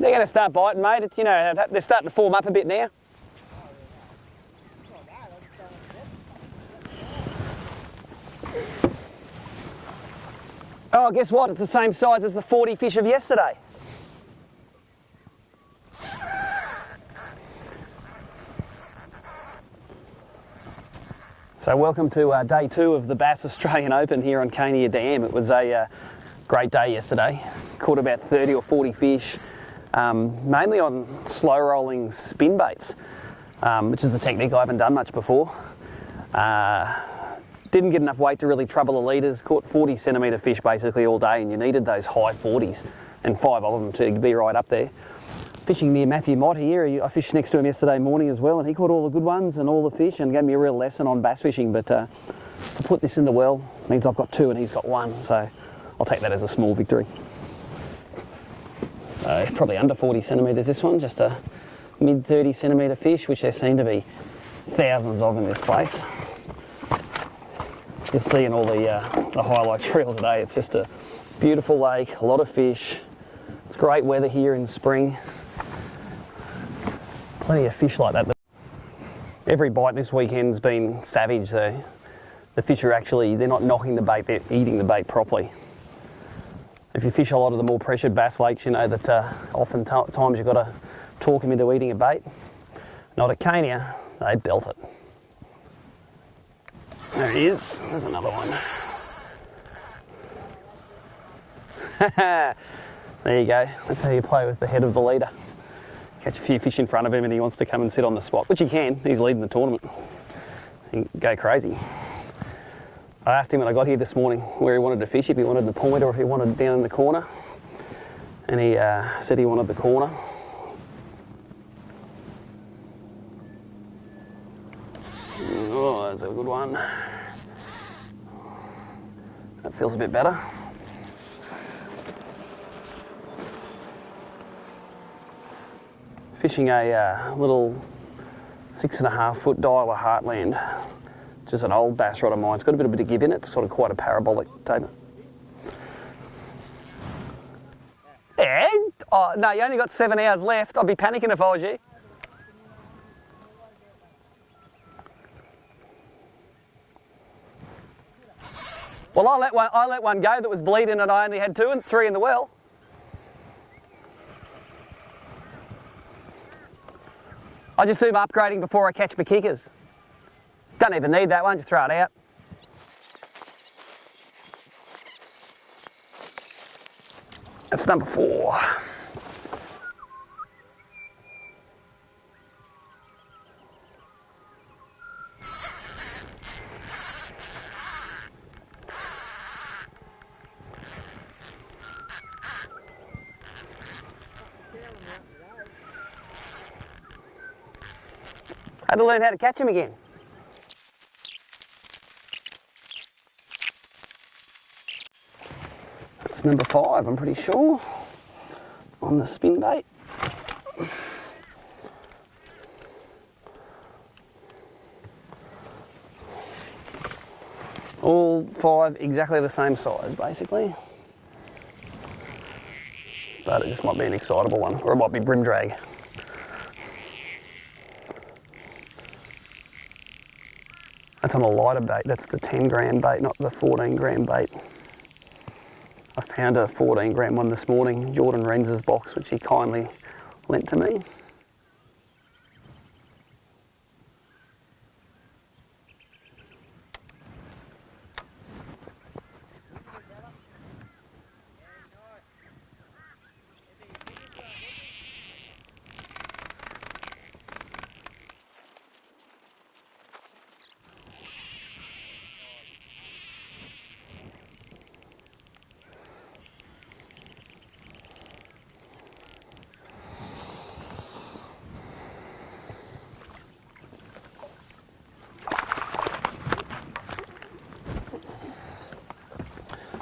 They're going to start biting, mate. It's, you know, they're starting to form up a bit now. Oh, guess what? It's the same size as the 40 fish of yesterday. So welcome to day 2 of the Bass Australian Open here on Cania Dam. It was a great day yesterday. Caught about 30 or 40 fish, mainly on slow rolling spin baits, which is a technique I haven't done much before. Didn't get enough weight to really trouble the leaders. Caught 40 centimetre fish basically all day, and you needed those high 40s and 5 of them to be right up there. Fishing near Matthew Mott here. I fished next to him yesterday morning as well, and he caught all the good ones and all the fish and gave me a real lesson on bass fishing. But to put this in the well means I've got 2 and he's got 1, so I'll take that as a small victory. So probably under 40 centimetres this one, just a mid 30 centimetre fish, which there seem to be thousands of in this place. You'll see in all the highlights reel today, it's just a beautiful lake, a lot of fish. It's great weather here in spring. Plenty of fish like that. Every bite this weekend's been savage. The fish are actually, they're not knocking the bait, they're eating the bait properly. If you fish a lot of the more pressured bass lakes, you know that oftentimes you've got to talk them into eating a bait. Not at Cania, they belt it. There he is, there's another one. There you go, that's how you play with the head of the leader. Catch a few fish in front of him and he wants to come and sit on the spot, which he can, he's leading the tournament. He can go crazy. I asked him when I got here this morning where he wanted to fish, if he wanted the point or if he wanted down in the corner. And he said he wanted the corner. Oh, that's a good one. That feels a bit better. Fishing a little 6.5 foot dialer Heartland. Just an old bass rod of mine. It's got a bit of give in it. It's sort of quite a parabolic taper. Yeah? Oh, no, you only got 7 hours left. I'd be panicking if I was you. Well, I let one go that was bleeding and I only had 2 and 3 in the well. I just do my upgrading before I catch my kickers. Don't even need that one, just throw it out. That's number 4. I had to learn how to catch him again. That's number 5, I'm pretty sure, on the spin bait. All 5 exactly the same size, basically. But it just might be an excitable one, or it might be brim drag. That's on a lighter bait, that's the 10 gram bait, not the 14 gram bait. I found a 14 gram one this morning, Jordan Renz's box, which he kindly lent to me.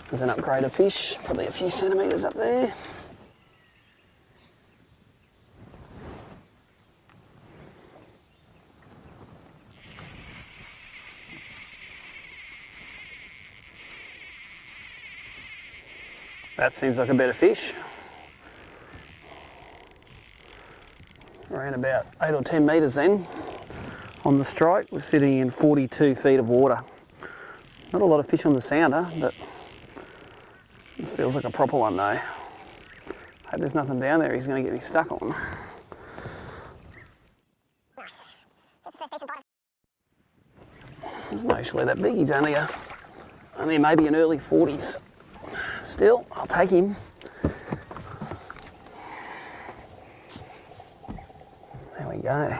There's an upgraded fish, probably a few centimetres up there. That seems like a better fish. around about 8 or 10 metres then. On the strike, we're sitting in 42 feet of water. Not a lot of fish on the sounder, but this feels like a proper one though. Hope there's nothing down there he's going to get me stuck on. He's not actually that big, he's only maybe an early 40s. Still, I'll take him. There we go.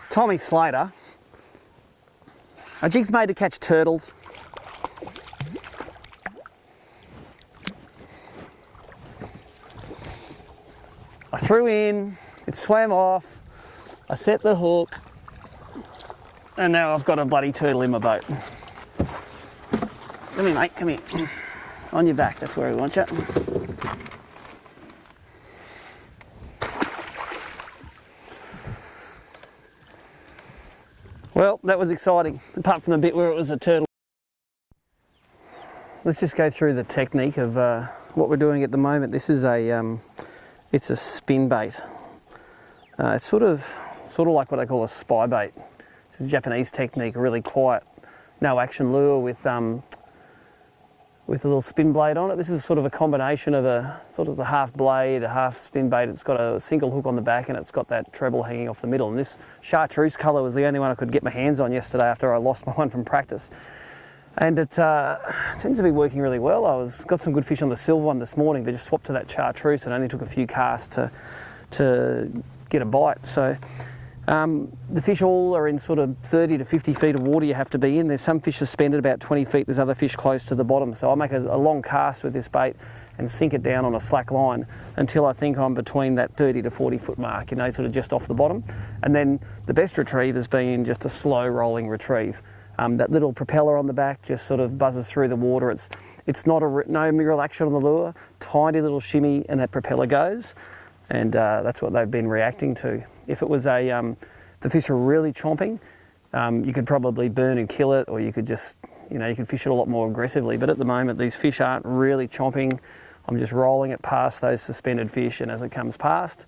Tommy Slater. Our jig's made to catch turtles. I threw in, it swam off, I set the hook, and now I've got a bloody turtle in my boat. Come here, mate, come here. On your back, that's where we want you. Well, that was exciting, apart from the bit where it was a turtle. Let's just go through the technique of what we're doing at the moment. This is it's a spin bait. It's sort of like what I call a spy bait. This is a Japanese technique, a really quiet, no action lure with a little spin blade on it. This is sort of a combination of a half blade, a half spin bait. It's got a single hook on the back and it's got that treble hanging off the middle. And this chartreuse colour was the only one I could get my hands on yesterday after I lost my one from practice. And it tends to be working really well. Got some good fish on the silver one this morning. They just swapped to that chartreuse and only took a few casts to get a bite. So the fish all are in sort of 30 to 50 feet of water you have to be in. There's some fish suspended about 20 feet. There's other fish close to the bottom. So I make a long cast with this bait and sink it down on a slack line until I think I'm between that 30 to 40 foot mark, you know, sort of just off the bottom. And then the best retrieve has been just a slow rolling retrieve. That little propeller on the back just sort of buzzes through the water. It's not no real action on the lure, tiny little shimmy and that propeller goes. And that's what they've been reacting to. If it was the fish are really chomping, you could probably burn and kill it, or you could just, you know, you could fish it a lot more aggressively. But at the moment, these fish aren't really chomping. I'm just rolling it past those suspended fish, and as it comes past,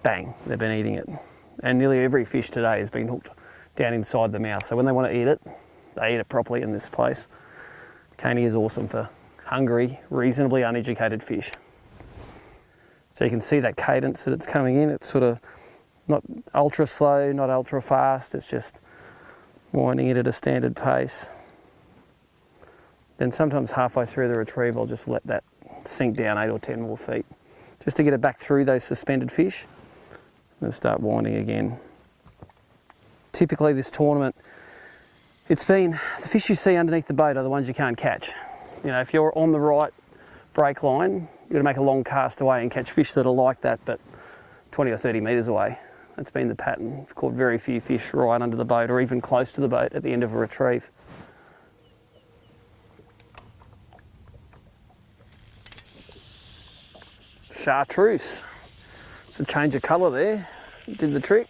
bang, they've been eating it. And nearly every fish today has been hooked down inside the mouth. So when they want to eat it, they eat it properly in this place. Cania is awesome for hungry, reasonably uneducated fish. So you can see that cadence that it's coming in. It's sort of not ultra slow, not ultra fast. It's just winding it at a standard pace. Then sometimes halfway through the retrieve, I'll just let that sink down 8 or 10 more feet, just to get it back through those suspended fish and start winding again. Typically this tournament, it's been, the fish you see underneath the boat are the ones you can't catch. You know, if you're on the right break line, you've got to make a long cast away and catch fish that are like that, but 20 or 30 metres away. That's been the pattern. I've caught very few fish right under the boat or even close to the boat at the end of a retrieve. Chartreuse. It's a change of colour there. Did the trick.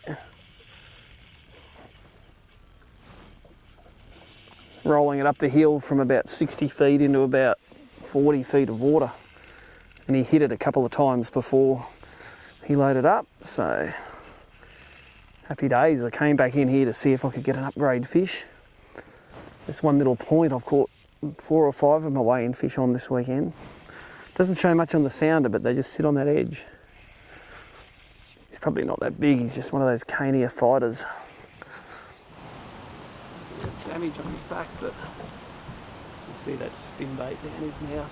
Rolling it up the hill from about 60 feet into about 40 feet of water. And he hit it a couple of times before he loaded up, so happy days. I came back in here to see if I could get an upgrade fish. This one little point I've caught 4 or 5 of my weigh-in fish on this weekend. Doesn't show much on the sounder, but they just sit on that edge. He's probably not that big, he's just one of those Cania fighters. Damage on his back, but you can see that spin bait down his mouth.